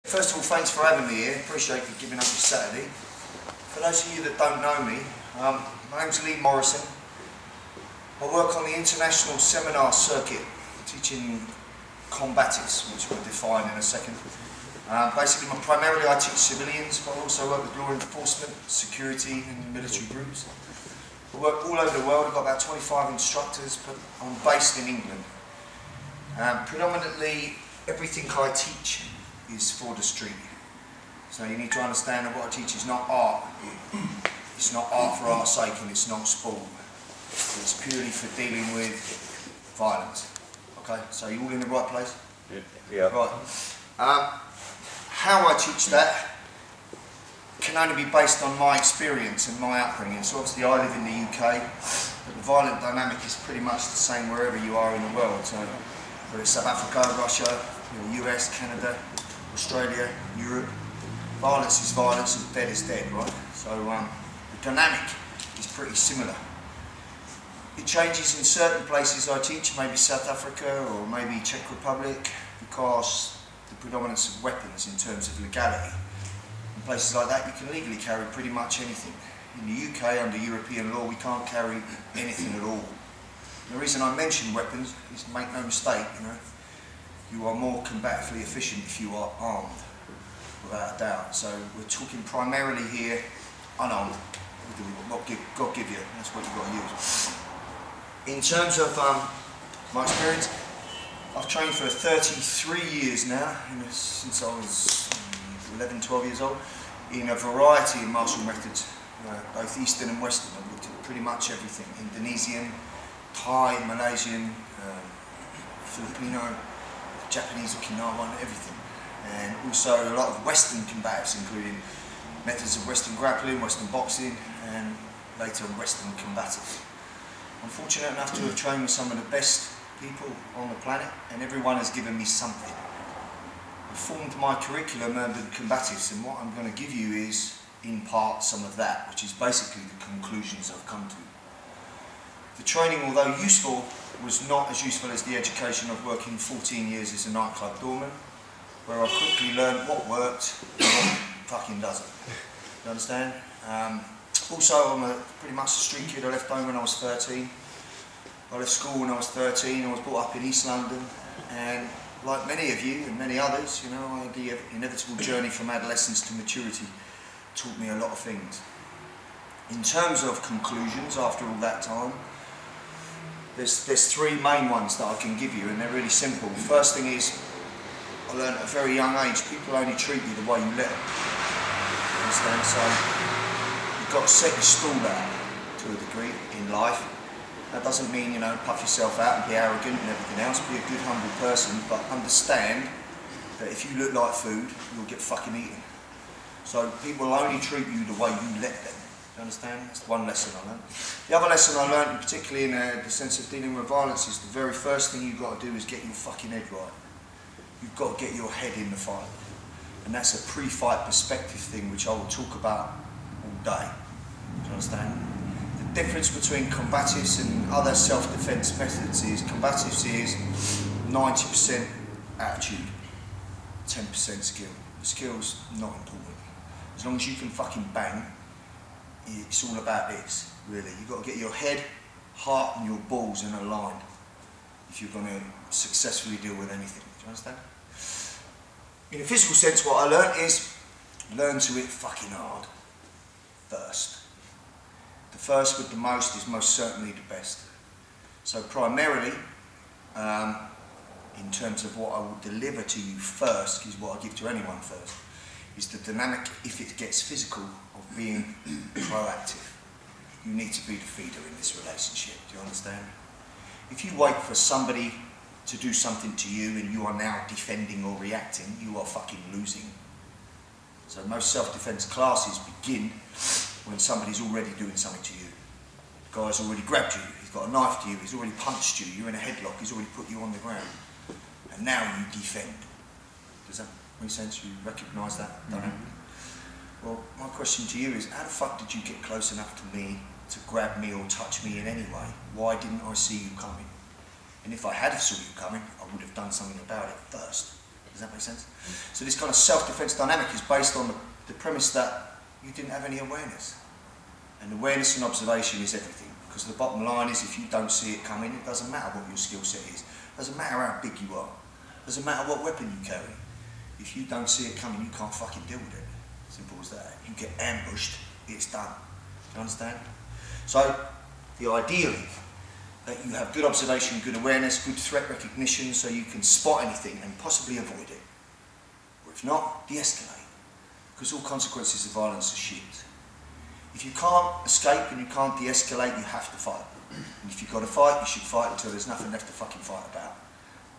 First of all, thanks for having me here. Appreciate you giving up your Saturday. For those of you that don't know me, my name's Lee Morrison. I work on the international seminar circuit, teaching combatives, which we'll define in a second. Basically, primarily I teach civilians, but I also work with law enforcement, security and military groups. I work all over the world. I've got about 25 instructors, but I'm based in England. Predominantly, everything I teach is for the street. So you need to understand that what I teach is not art. It's not art for art's sake, and it's not sport. It's purely for dealing with violence. Okay, so you all in the right place? Yeah. Right. How I teach that can only be based on my experience and my upbringing. So obviously I live in the UK, but the violent dynamic is pretty much the same wherever you are in the world. So whether it's South Africa, Russia, US, Canada, Australia, Europe, violence is violence and dead is dead, right? So the dynamic is pretty similar. It changes in certain places I teach, maybe South Africa or maybe Czech Republic, because the predominance of weapons in terms of legality. In places like that you can legally carry pretty much anything. In the UK, under European law, we can't carry anything at all. And the reason I mention weapons is, make no mistake, you are more combatively efficient if you are armed, without a doubt. So we're talking primarily here unarmed, what God give you, that's what you've got to use. In terms of my experience, I've trained for 33 years now, since I was 11, 12 years old, in a variety of martial methods, both Eastern and Western. I've looked at pretty much everything: Indonesian, Thai, Malaysian, Filipino, Japanese, Okinawan, everything. And also a lot of Western combatives, including methods of Western grappling, Western boxing, and later Western combatives. I'm fortunate enough to have trained with some of the best people on the planet, and everyone has given me something. I've formed my curriculum under the combatives, and what I'm going to give you is, in part, some of that, which is basically the conclusions I've come to. The training, although useful, was not as useful as the education of working 14 years as a nightclub doorman, where I quickly learned what worked and what fucking doesn't. You understand? Also, I'm pretty much a street kid. I left home when I was 13. I left school when I was 13. I was brought up in East London, and like many of you and many others, the inevitable journey from adolescence to maturity taught me a lot of things. In terms of conclusions, after all that time, there's three main ones that I can give you, and they're really simple. The first thing is, I learned at a very young age, people only treat you the way you let them. You understand? So you've got to set your stall out to a degree in life. That doesn't mean, puff yourself out and be arrogant and everything else. Be a good, humble person, but understand that if you look like food, you'll get fucking eaten. So people will only treat you the way you let them. You understand? That's one lesson I learned. The other lesson I learned, particularly in the sense of dealing with violence, is the very first thing you've got to do is get your fucking head right. You've got to get your head in the fight. And that's a pre-fight perspective thing, which I will talk about all day. Do you understand? The difference between combatives and other self-defense methods is, combatives is 90% attitude, 10% skill. The skill's not important. As long as you can fucking bang, it's all about this, really. You've got to get your head, heart and your balls in a line if you're going to successfully deal with anything. Do you understand? In a physical sense, what I learned is, learn to hit fucking hard first. The first with the most is most certainly the best. So primarily, in terms of what I will deliver to you first, is what I give to anyone first, is the dynamic, if it gets physical, of being proactive. You need to be the feeder in this relationship, do you understand? If you wait for somebody to do something to you and you are now defending or reacting, you are fucking losing. So most self-defense classes begin when somebody's already doing something to you. The guy's already grabbed you, he's got a knife to you, he's already punched you, you're in a headlock, he's already put you on the ground. And now you defend. Does that make sense? You recognise that? Well, my question to you is, how the fuck did you get close enough to me to grab me or touch me in any way? Why didn't I see you coming? And if I had saw you coming, I would have done something about it first. Does that make sense? So this kind of self-defense dynamic is based on the premise that you didn't have any awareness. And awareness and observation is everything. Because the bottom line is, if you don't see it coming, it doesn't matter what your skill set is. It doesn't matter how big you are. It doesn't matter what weapon you carry. If you don't see it coming, you can't fucking deal with it. Simple as that. You get ambushed, it's done. Do you understand? So, the ideal is that you have good observation, good awareness, good threat recognition, so you can spot anything and possibly avoid it. Or if not, de-escalate. Because all consequences of violence are shit. If you can't escape and you can't de-escalate, you have to fight. And if you've got to fight, you should fight until there's nothing left to fucking fight about.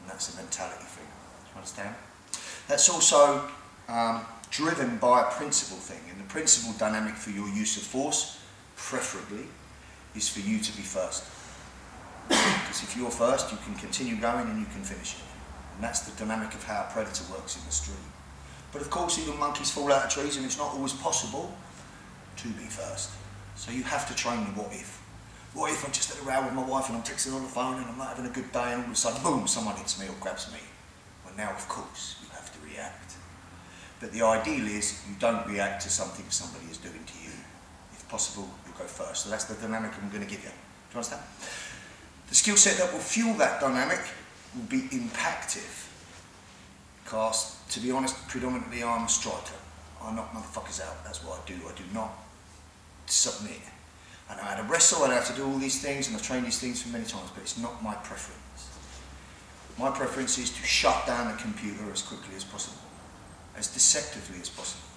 And that's a mentality thing. Do you understand? That's also driven by a principle thing. And the principle dynamic for your use of force, preferably, is for you to be first. Because if you're first, you can continue going and you can finish it. And that's the dynamic of how a predator works in the street. But of course, even monkeys fall out of trees, and it's not always possible to be first. So you have to train the what if. What if I'm just at a row with my wife and I'm texting on the phone and I'm not having a good day and all of a sudden, boom, someone hits me or grabs me. Well, now, of course, you have to react. But the ideal is you don't react to something somebody is doing to you. If possible, you go first. So that's the dynamic I'm going to give you. Do you understand? The skill set that will fuel that dynamic will be impactive. Because, to be honest, predominantly I'm a striker. I knock motherfuckers out. That's what I do. I do not submit. I know how to wrestle, I know how to do all these things, and I've trained these things for many times, but it's not my preference. My preference is to shut down the computer as quickly as possible, as deceptively as possible.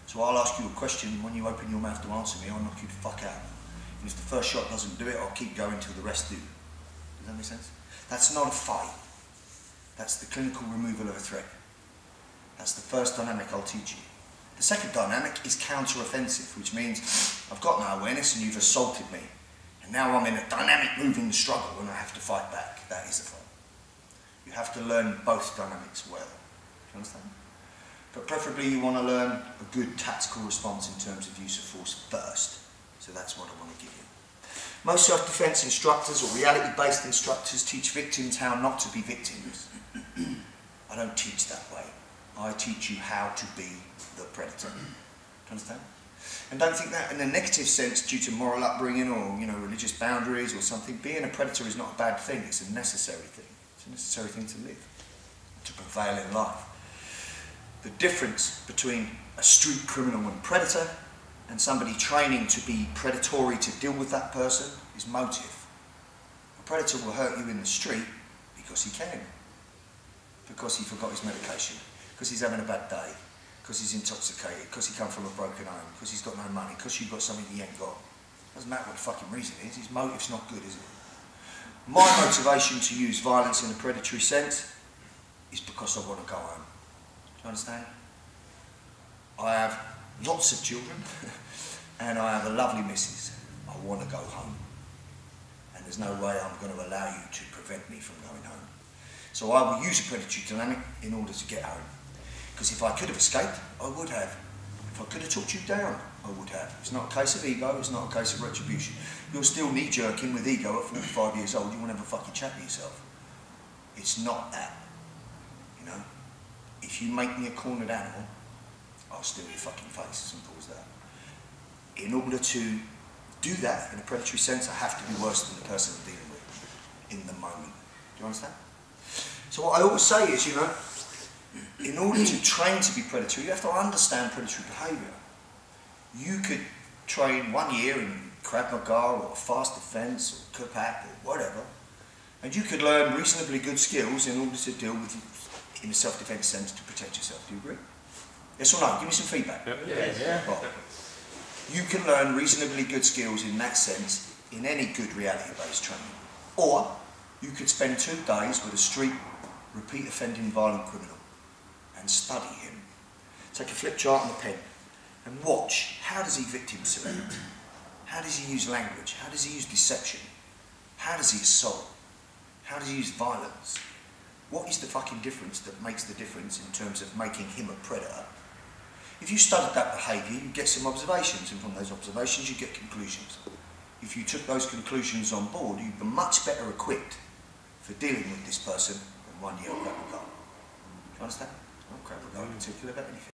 So I'll ask you a question, and when you open your mouth to answer me, I'll knock you the fuck out. And if the first shot doesn't do it, I'll keep going till the rest do. Does that make sense? That's not a fight. That's the clinical removal of a threat. That's the first dynamic I'll teach you. The second dynamic is counter-offensive, which means I've got no awareness and you've assaulted me. And now I'm in a dynamic move in the struggle and I have to fight back. That is a fight. You have to learn both dynamics well. Do you understand? But preferably you want to learn a good tactical response in terms of use of force first. So that's what I want to give you. Most self-defense instructors or reality-based instructors teach victims how not to be victims. I don't teach that way. I teach you how to be the predator. Do you understand? And don't think that in a negative sense due to moral upbringing or religious boundaries or something. Being a predator is not a bad thing, it's a necessary thing. It's a necessary thing to live, to prevail in life. The difference between a street criminal and predator and somebody training to be predatory to deal with that person is motive. A predator will hurt you in the street because he can. Because he forgot his medication. Because he's having a bad day. Because he's intoxicated. Because he come from a broken home. Because he's got no money. Because you've got something he ain't got. Doesn't matter what the fucking reason is. His motive's not good, is it? My motivation to use violence in a predatory sense is because I want to go home. Do you understand? I have lots of children and I have a lovely missus. I want to go home. And there's no way I'm going to allow you to prevent me from going home. So I will use a predatory dynamic in order to get home. Because if I could have escaped, I would have. If I could have talked you down, I would have. It's not a case of ego, it's not a case of retribution. You're still knee-jerking with ego at 45 years old, you want to have a fucking chat with yourself. It's not that. You know? If you make me a cornered animal, I'll steal your fucking face, simple as that. In order to do that in a predatory sense, I have to be worse than the person I'm dealing with in the moment. Do you understand? So what I always say is, in order to train to be predatory, you have to understand predatory behaviour. You could train 1 year in Krav Maga or fast defence or Combatives or whatever, and you could learn reasonably good skills in order to deal with, in a self-defence sense, to protect yourself. Do you agree? Yes or no? Give me some feedback. Yeah. Right. You can learn reasonably good skills in that sense in any good reality-based training. Or you could spend 2 days with a street, repeat offending violent criminal and study him. Take a flip chart and a pen and watch. How does he victim select? How does he use language? How does he use deception? How does he assault? How does he use violence? What is the fucking difference that makes the difference in terms of making him a predator? If you studied that behaviour, you get some observations, and from those observations you get conclusions. If you took those conclusions on board, you'd be much better equipped for dealing with this person than 1 year ago. understand? Okay, we've got particular about anything.